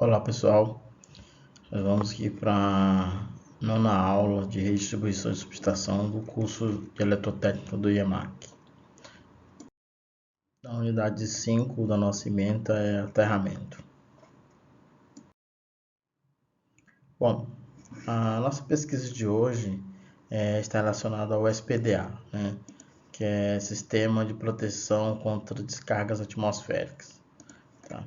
Olá pessoal, nós vamos aqui para a nona aula de redistribuição e subestação do curso de eletrotécnica do IEMAC. A unidade 5 da nossa ementa é aterramento. Bom, a nossa pesquisa de hoje está relacionada ao SPDA, que é Sistema de Proteção contra Descargas Atmosféricas. Tá?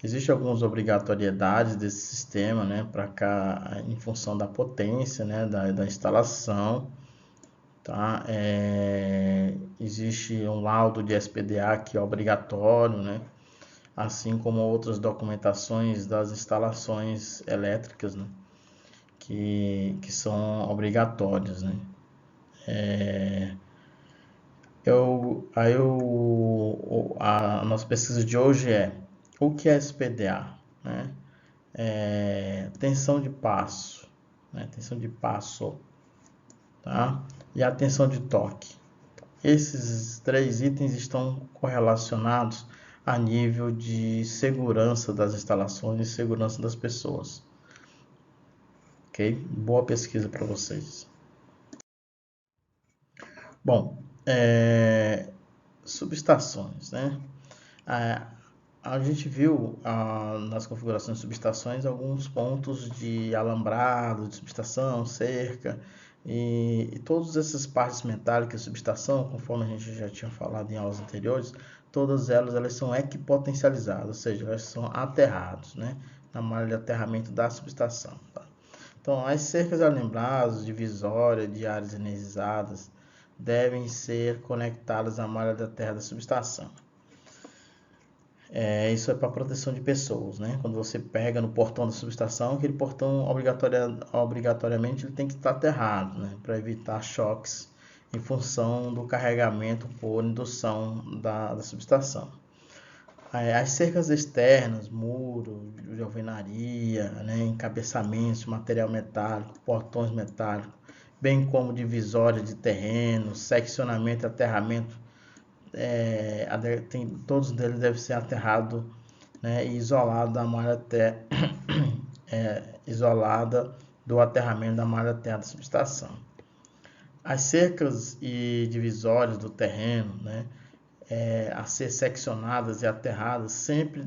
Existem algumas obrigatoriedades desse sistema, para cá, em função da potência, da instalação. Tá? Existe um laudo de SPDA que é obrigatório, assim como outras documentações das instalações elétricas, que são obrigatórias. A nossa pesquisa de hoje é o que é SPDA? Tensão de passo, tensão de passo, tá? E a tensão de toque. Esses três itens estão correlacionados a nível de segurança das instalações e segurança das pessoas. Ok? Boa pesquisa para vocês. Bom, subestações, A gente viu nas configurações de subestações alguns pontos de alambrado, de subestação, cerca, e todas essas partes metálicas de subestação, conforme a gente já tinha falado em aulas anteriores, todas elas são equipotencializadas, ou seja, elas são aterradas, na malha de aterramento da subestação. Tá? Então, as cercas alambradas, divisória de áreas energizadas, devem ser conectadas à malha da terra da subestação. Isso é para proteção de pessoas, Quando você pega no portão da subestação, aquele portão obrigatoriamente ele tem que estar aterrado, para evitar choques em função do carregamento por indução da subestação. As cercas externas, muro de alvenaria, encabeçamentos, material metálico, portões metálicos, bem como divisórias de terreno, seccionamento e aterramento, todos eles devem ser aterrados e isolados da malha isolada do aterramento da malha terra da subestação. As cercas e divisórias do terreno, a ser seccionadas e aterradas sempre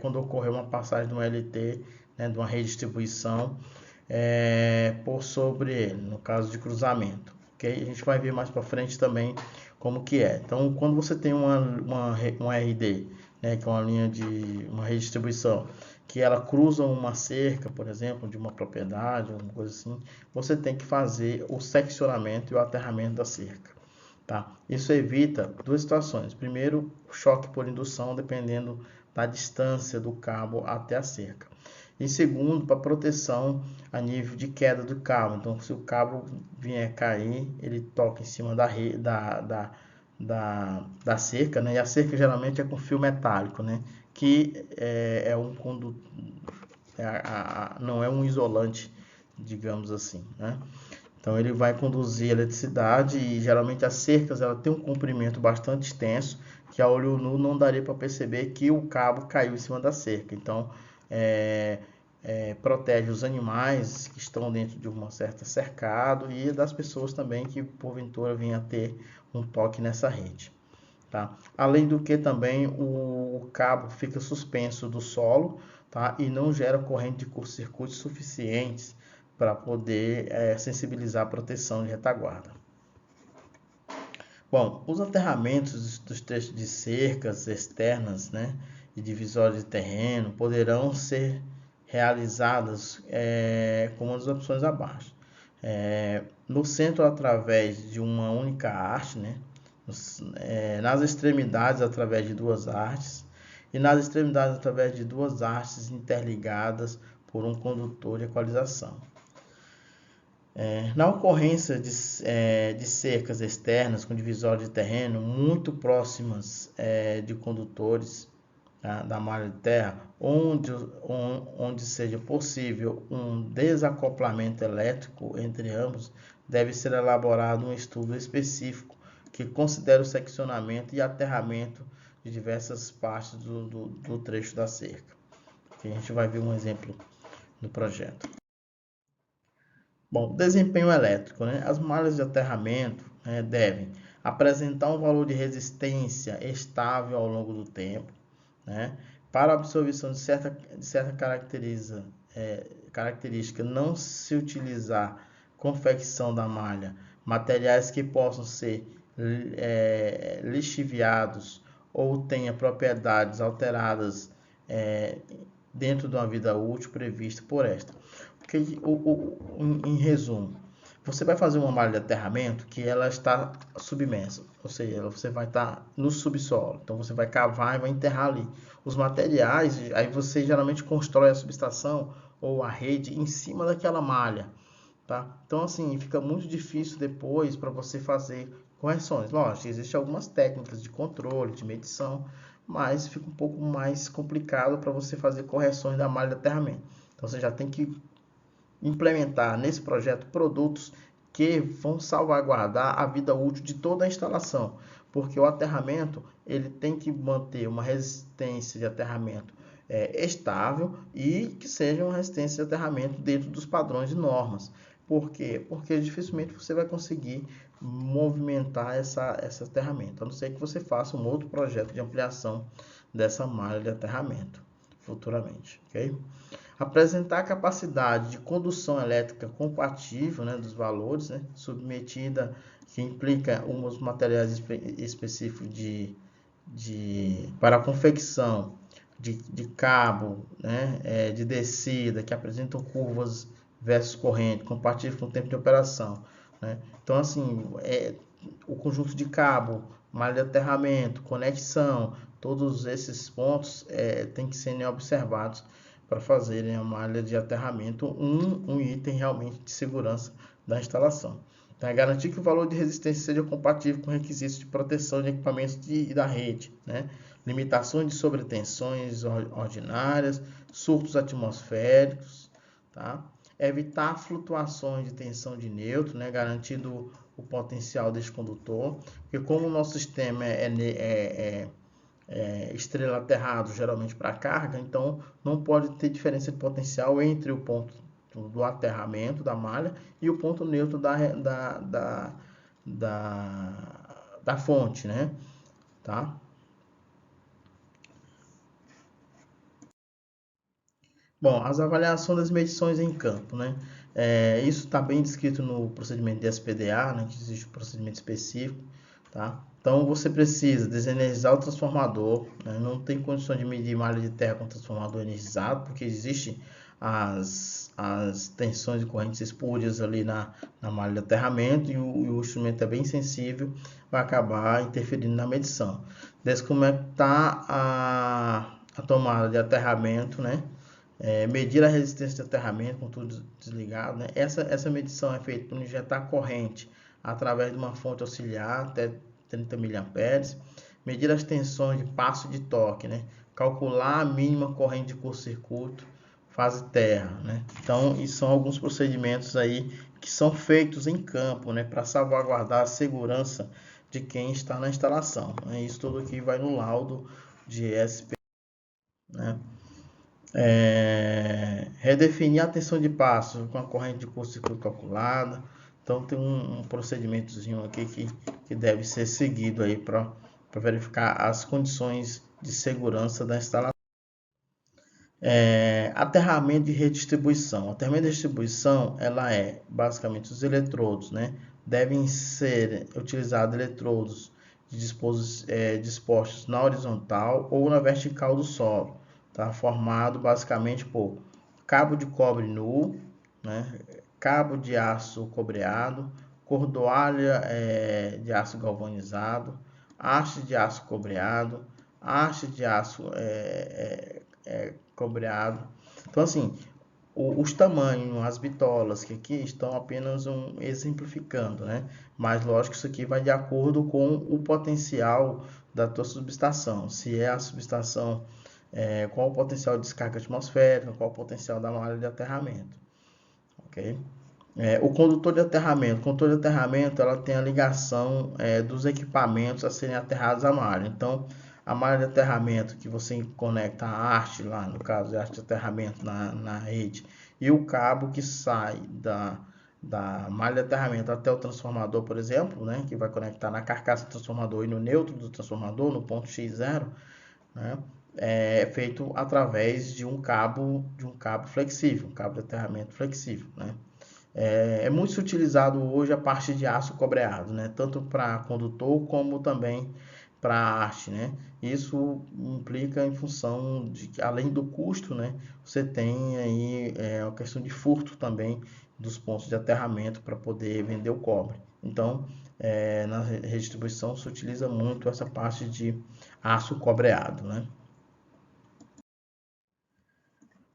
quando ocorrer uma passagem de uma LT, de uma redistribuição por sobre ele, no caso de cruzamento. Okay? A gente vai ver mais para frente também como que é. Então, quando você tem uma RD, que é uma linha de uma redistribuição, que ela cruza uma cerca, por exemplo, de uma propriedade, alguma coisa assim, você tem que fazer o seccionamento e o aterramento da cerca. Tá? Isso evita duas situações. Primeiro, choque por indução, dependendo da distância do cabo até a cerca. E segundo, para proteção a nível de queda do cabo. Então, se o cabo vier cair, ele toca em cima da cerca, E a cerca geralmente é com fio metálico, Que é um condutor, não é um isolante, digamos assim, Então ele vai conduzir eletricidade e geralmente as cercas ela tem um comprimento bastante extenso que a olho nu não daria para perceber que o cabo caiu em cima da cerca. Então protege os animais que estão dentro de uma certa cercado e das pessoas também que porventura venham a ter um toque nessa rede. Tá? Além do que também o cabo fica suspenso do solo, tá? E não gera corrente de curto-circuito suficientes para poder sensibilizar a proteção de retaguarda. Bom, os aterramentos dos trechos de cercas externas, e divisórias de terreno poderão ser realizadas com as opções abaixo. No centro, através de uma única haste, nas extremidades, através de duas hastes, e nas extremidades, através de duas hastes interligadas por um condutor de equalização. Na ocorrência de cercas externas com divisórias de terreno muito próximas de condutores da malha de terra, onde seja possível um desacoplamento elétrico entre ambos, deve ser elaborado um estudo específico que considere o seccionamento e aterramento de diversas partes do trecho da cerca. que a gente vai ver um exemplo no projeto. Bom, desempenho elétrico, né? As malhas de aterramento devem apresentar um valor de resistência estável ao longo do tempo, né? Para a absorção de certa característica, não se utilizar confecção da malha, materiais que possam ser lixiviados ou tenha propriedades alteradas dentro de uma vida útil prevista por esta. Porque, em resumo, você vai fazer uma malha de aterramento que ela está submersa, ou seja, você vai estar no subsolo. Então você vai cavar e vai enterrar ali os materiais. Aí você geralmente constrói a subestação ou a rede em cima daquela malha, tá? Então assim fica muito difícil depois para você fazer correções. Lógico, existem algumas técnicas de controle, de medição, mas fica um pouco mais complicado para você fazer correções da malha de aterramento. Então você já tem que implementar nesse projeto produtos que vão salvaguardar a vida útil de toda a instalação, porque o aterramento ele tem que manter uma resistência de aterramento estável e que seja uma resistência de aterramento dentro dos padrões e normas. Por quê? Porque dificilmente você vai conseguir movimentar esse aterramento, a não ser que você faça um outro projeto de ampliação dessa malha de aterramento futuramente, ok? Apresentar a capacidade de condução elétrica compatível, né, dos valores, né, submetida, que implica os materiais específicos para a confecção de cabo, né, de descida, que apresentam curvas versus corrente, compatível com o tempo de operação, né? Então, assim, o conjunto de cabo, malha de aterramento, conexão, todos esses pontos têm que serem observados para fazerem a malha de aterramento um item realmente de segurança da instalação. Então, é garantir que o valor de resistência seja compatível com requisitos de proteção de equipamentos da rede, né? Limitações de sobretensões ordinárias, surtos atmosféricos, tá? Evitar flutuações de tensão de neutro, né? Garantindo o potencial deste condutor, porque como o nosso sistema estrela aterrado geralmente para carga, então não pode ter diferença de potencial entre o ponto do aterramento da malha e o ponto neutro da fonte, né? Tá? Bom, as avaliações das medições em campo, né? Isso está bem descrito no procedimento de SPDA, né? Que existe um procedimento específico, tá? Então você precisa desenergizar o transformador, né? Não tem condição de medir malha de terra com transformador energizado, porque existem as tensões e correntes espúrias ali na malha de aterramento e o instrumento é bem sensível, vai acabar interferindo na medição. Desconectar a tomada de aterramento, né? Medir a resistência de aterramento com tudo desligado, né? Essa medição é feita por injetar corrente através de uma fonte auxiliar até 30 mA, medir as tensões de passo de torque, né? Calcular a mínima corrente de curto-circuito, fase terra, né? Então, isso são alguns procedimentos aí que são feitos em campo, né? Para salvaguardar a segurança de quem está na instalação, né? Isso tudo aqui vai no laudo de SP, né? Redefinir a tensão de passo com a corrente de curto-circuito calculada. Então tem um procedimentozinho aqui que deve ser seguido aí para verificar as condições de segurança da instalação. Aterramento de redistribuição. Aterramento de distribuição, ela é basicamente os eletrodos, né? Devem ser utilizados eletrodos dispostos na horizontal ou na vertical do solo, tá? Formado basicamente por cabo de cobre nu, né? Cabo de aço cobreado, cordoalha de aço galvanizado, haste de aço cobreado, haste de aço cobreado. Então, assim, os tamanhos, as bitolas, que aqui estão apenas exemplificando, né? Mas, lógico, isso aqui vai de acordo com o potencial da tua subestação. Se é a subestação, qual o potencial de descarga atmosférica, qual o potencial da malha de aterramento, ok? O condutor de aterramento. O condutor de aterramento, ela tem a ligação dos equipamentos a serem aterrados à malha. Então, a malha de aterramento que você conecta a haste lá, no caso, a haste de aterramento na rede, e o cabo que sai da malha de aterramento até o transformador, por exemplo, né, que vai conectar na carcaça do transformador e no neutro do transformador, no ponto X0, né, é feito através de um cabo flexível, um cabo de aterramento flexível, né. É muito utilizado hoje a parte de aço cobreado, né, tanto para condutor como também para haste, né. Isso implica em função de que, além do custo, né, você tem aí a questão de furto também dos pontos de aterramento para poder vender o cobre. Então, na redistribuição se utiliza muito essa parte de aço cobreado, né.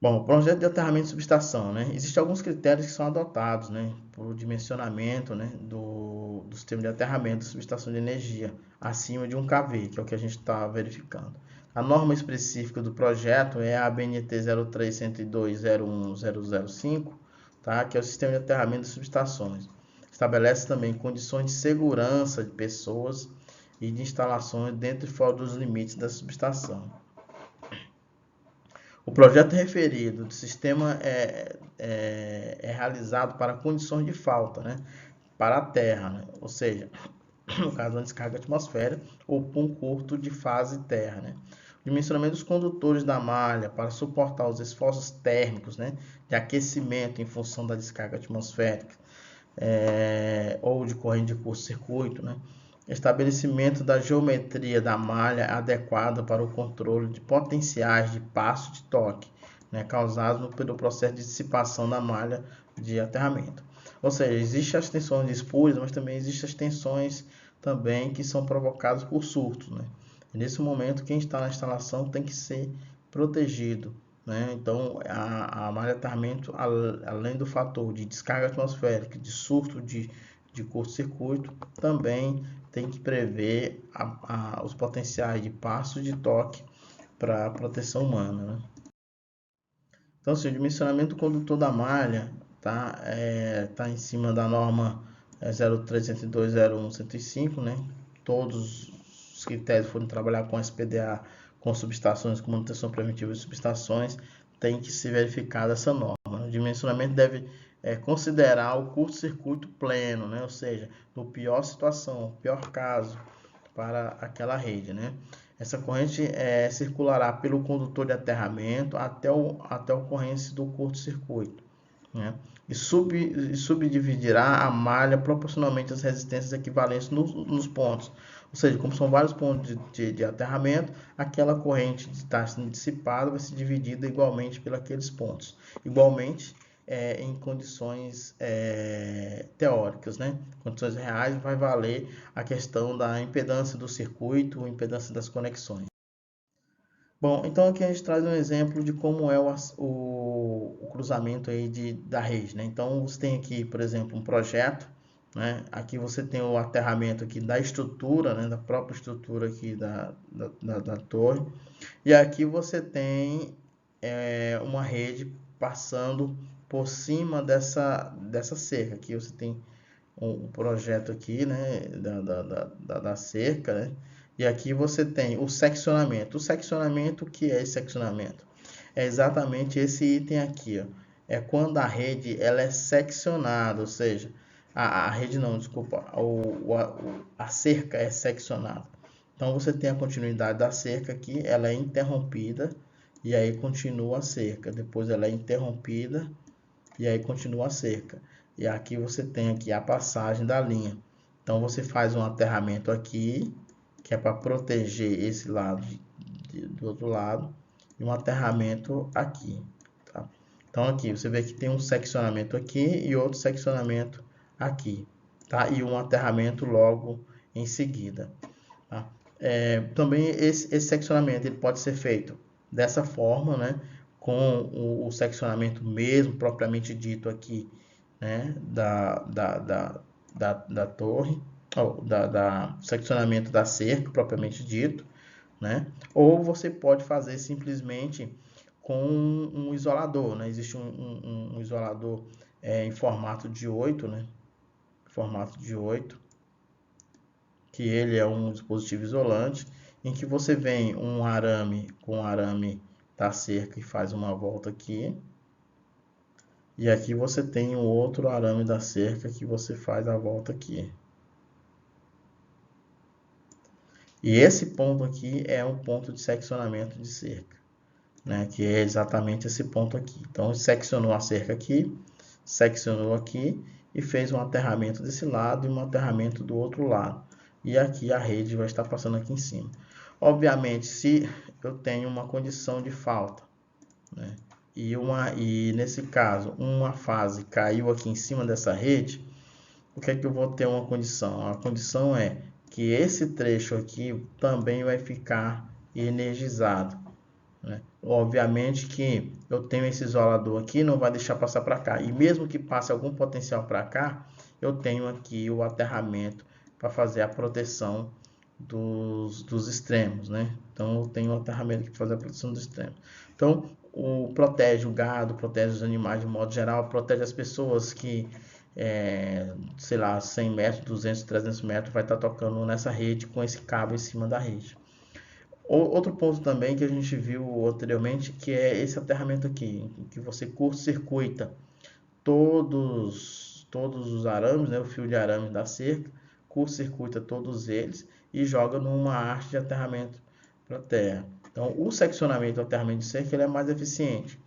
Bom, projeto de aterramento de subestação, né? Existem alguns critérios que são adotados, né, para o dimensionamento, né, do sistema de aterramento de subestação de energia acima de 1 kV, que é o que a gente está verificando. A norma específica do projeto é a ABNT 03.102.01005, tá? Que é o sistema de aterramento de subestações. Estabelece também condições de segurança de pessoas e de instalações dentro e fora dos limites da subestação. O projeto referido do sistema é realizado para condições de falta, né, para a terra, né, ou seja, no caso da descarga atmosférica ou por um curto de fase terra, né. O dimensionamento dos condutores da malha para suportar os esforços térmicos, né, de aquecimento em função da descarga atmosférica ou de corrente de curto-circuito, né. Estabelecimento da geometria da malha adequada para o controle de potenciais de passo de toque, né, causados pelo processo de dissipação da malha de aterramento. Ou seja, existem as tensões de espúrios, mas também existem as tensões também que são provocadas por surtos, né? E nesse momento, quem está na instalação tem que ser protegido, né? Então, a malha de aterramento, além do fator de descarga atmosférica, de surto de curto-circuito, também tem que prever os potenciais de passo de toque para a proteção humana, né? Então, assim, o dimensionamento do condutor da malha tá em cima da norma 03.102.01105, né? Todos os critérios foram trabalhar com SPDA, com subestações, com manutenção preventiva de subestações, tem que se verificar essa norma. O dimensionamento deve considerar o curto-circuito pleno, né? Ou seja, no pior situação, pior caso para aquela rede, né? Essa corrente circulará pelo condutor de aterramento até a ocorrência do curto-circuito, né? E subdividirá a malha proporcionalmente às resistências equivalentes nos pontos. Ou seja, como são vários pontos de aterramento, aquela corrente está sendo dissipada vai ser dividida igualmente pelos pontos. Igualmente, em condições teóricas, né? Condições reais vai valer a questão da impedância do circuito, impedância das conexões. Bom, então aqui a gente traz um exemplo de como é o cruzamento aí da rede, né? Então você tem aqui, por exemplo, um projeto, né? Aqui você tem o aterramento aqui da estrutura, né? Da própria estrutura aqui da torre, e aqui você tem uma rede passando por cima dessa cerca. Aqui você tem um projeto aqui, né, da cerca, né? E aqui você tem o seccionamento. O seccionamento, o que é esse seccionamento? É exatamente esse item aqui, ó. É quando a rede ela é seccionada, ou seja, a rede não, desculpa, a cerca é seccionada. Então você tem a continuidade da cerca aqui, ela é interrompida e aí continua a cerca. Depois ela é interrompida e aí continua a cerca. E aqui você tem aqui a passagem da linha. Então você faz um aterramento aqui, que é para proteger esse lado do outro lado, e um aterramento aqui, tá? Então aqui você vê que tem um seccionamento aqui e outro seccionamento aqui, tá? E um aterramento logo em seguida, tá? Também esse seccionamento ele pode ser feito dessa forma, né? Com o seccionamento mesmo propriamente dito aqui, né? Da torre, ou seccionamento da cerca propriamente dito, né? Ou você pode fazer simplesmente com um isolador, né? Existe um isolador em formato de 8, né? Formato de 8, que ele é um dispositivo isolante em que você vem um arame com o arame da cerca e faz uma volta aqui. E aqui você tem um outro arame da cerca que você faz a volta aqui. E esse ponto aqui é um ponto de seccionamento de cerca, né? Que é exatamente esse ponto aqui. Então, seccionou a cerca aqui, seccionou aqui e fez um aterramento desse lado e um aterramento do outro lado. E aqui a rede vai estar passando aqui em cima. Obviamente, se eu tenho uma condição de falta, né? E nesse caso, uma fase caiu aqui em cima dessa rede, o que é que eu vou ter uma condição? A condição é que esse trecho aqui também vai ficar energizado, né? Obviamente que eu tenho esse isolador aqui, não vai deixar passar para cá. E mesmo que passe algum potencial para cá, eu tenho aqui o aterramento para fazer a proteção dos extremos, né? Então eu tenho o aterramento para fazer a proteção dos extremos. Então protege o gado, protege os animais de modo geral, protege as pessoas que sei lá, 100 metros, 200, 300 metros vai estar tocando nessa rede com esse cabo em cima da rede. Outro ponto também que a gente viu anteriormente, que é esse aterramento aqui, em que você curto-circuita todos os arames, né, o fio de arame da cerca, curto-circuita todos eles e joga numa haste de aterramento para a terra. Então, o seccionamento do aterramento de cerca ele é mais eficiente,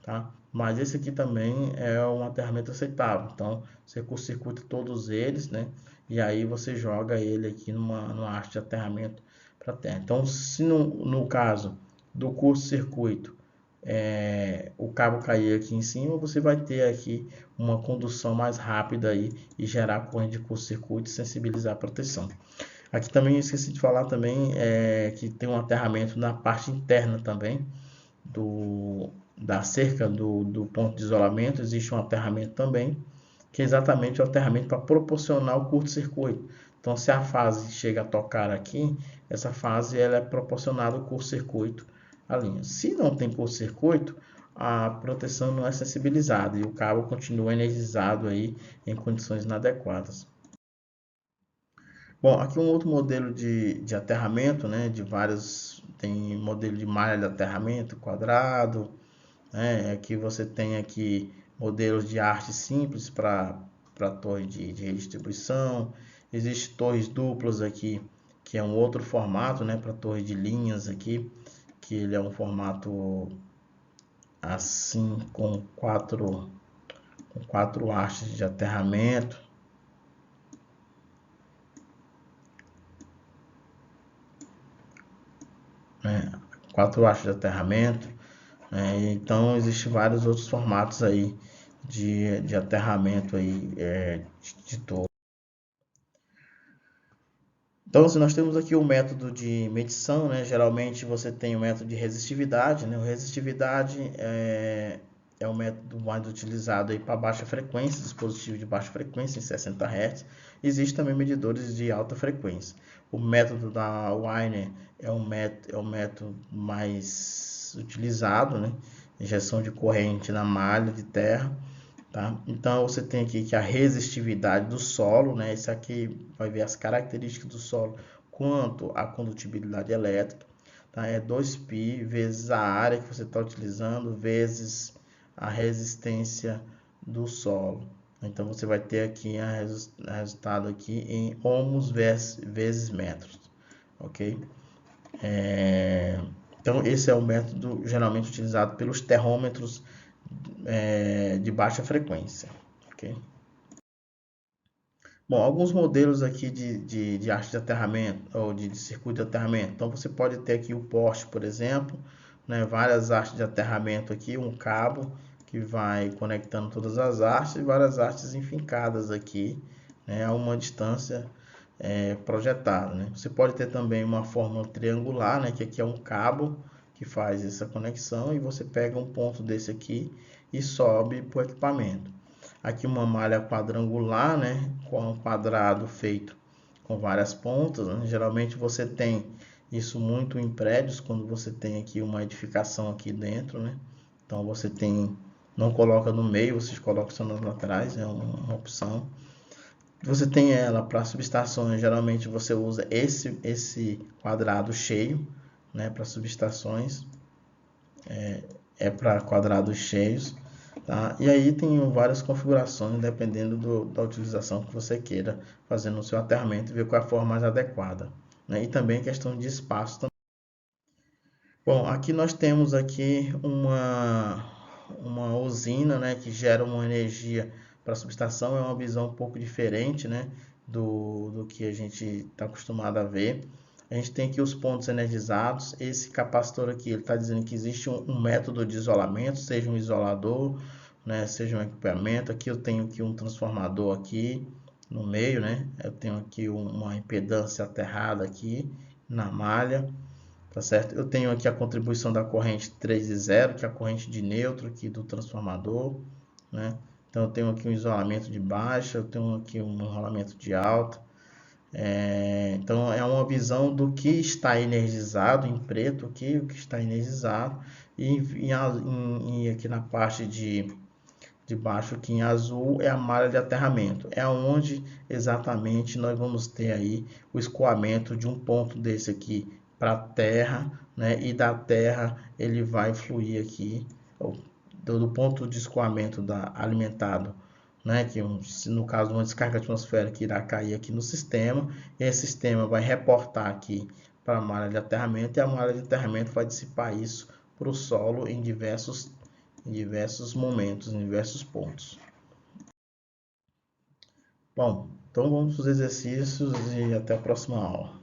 tá? Mas esse aqui também é um aterramento aceitável. Então, você curto-circuita todos eles, né? E aí você joga ele aqui numa haste de aterramento para a terra. Então, se no caso do curto-circuito o cabo cair aqui em cima, você vai ter aqui uma condução mais rápida aí e gerar corrente de curto-circuito e sensibilizar a proteção. Aqui também eu esqueci de falar também que tem um aterramento na parte interna também da cerca do ponto de isolamento. Existe um aterramento também, que é exatamente o aterramento para proporcionar o curto-circuito. Então, se a fase chega a tocar aqui, essa fase ela é proporcionada ao curto-circuito a linha. Se não tem curto-circuito, a proteção não é sensibilizada e o cabo continua energizado aí em condições inadequadas. Bom, aqui um outro modelo de aterramento, né, de vários, tem modelo de malha de aterramento quadrado, né, aqui você tem aqui modelos de arte simples para torre de redistribuição, existem torres duplas aqui, que é um outro formato, né, para torre de linhas aqui, que ele é um formato assim com quatro hastes de aterramento, né? 4 hastes de aterramento, né? Então existem vários outros formatos aí de aterramento aí de torre. Então, se nós temos aqui o método de medição, né? Geralmente você tem o método de resistividade, né? O resistividade é o método mais utilizado para baixa frequência, dispositivo de baixa frequência em 60 Hz. Existem também medidores de alta frequência. O método da Weiner é o método mais utilizado, né? Injeção de corrente na malha de terra. Tá? Então você tem aqui que a resistividade do solo, né? Esse aqui vai ver as características do solo quanto à condutibilidade elétrica, tá? É 2π vezes a área que você está utilizando vezes a resistência do solo. Então você vai ter aqui o resultado aqui em ohms vezes metros, ok? Então esse é o método geralmente utilizado pelos termômetros de baixa frequência, ok? Bom, alguns modelos aqui de arte de aterramento ou de circuito de aterramento. Então você pode ter aqui o poste, por exemplo, né? Várias hastes de aterramento aqui, um cabo que vai conectando todas as hastes e várias hastes enfincadas aqui, né? A uma distância projetada, né? Você pode ter também uma fórmula triangular, né? Que aqui é um cabo que faz essa conexão e você pega um ponto desse aqui e sobe para o equipamento. Aqui uma malha quadrangular, né, com um quadrado feito com várias pontas, né? Geralmente você tem isso muito em prédios, quando você tem aqui uma edificação aqui dentro, né? Então você tem, não coloca no meio, você coloca só nas laterais, é uma opção. Você tem ela para subestações, geralmente você usa esse quadrado cheio, né, para subestações, para quadrados cheios, tá? E aí tem várias configurações, dependendo da utilização que você queira fazer no seu aterramento e ver qual é a forma mais adequada, né? E também questão de espaço. Bom, aqui nós temos aqui uma usina, né, que gera uma energia para a subestação. É uma visão um pouco diferente, né, do que a gente está acostumado a ver. A gente tem aqui os pontos energizados. Esse capacitor aqui, ele está dizendo que existe um método de isolamento, seja um isolador, né, seja um equipamento. Aqui eu tenho aqui um transformador aqui no meio, né. Eu tenho aqui uma impedância aterrada aqui na malha. Tá certo? Eu tenho aqui a contribuição da corrente 3 e 0, que é a corrente de neutro aqui do transformador, né? Então eu tenho aqui um isolamento de baixa, eu tenho aqui um rolamento de alta. Então é uma visão do que está energizado em preto aqui, o que está energizado, e aqui na parte de baixo aqui em azul é a malha de aterramento, é onde exatamente nós vamos ter aí o escoamento de um ponto desse aqui para a terra, né? E da terra ele vai fluir aqui do ponto de escoamento alimentado, né? Que no caso uma descarga atmosférica irá cair aqui no sistema, e esse sistema vai reportar aqui para a malha de aterramento, e a malha de aterramento vai dissipar isso para o solo em diversos momentos, em diversos pontos. Bom, então vamos para os exercícios e até a próxima aula.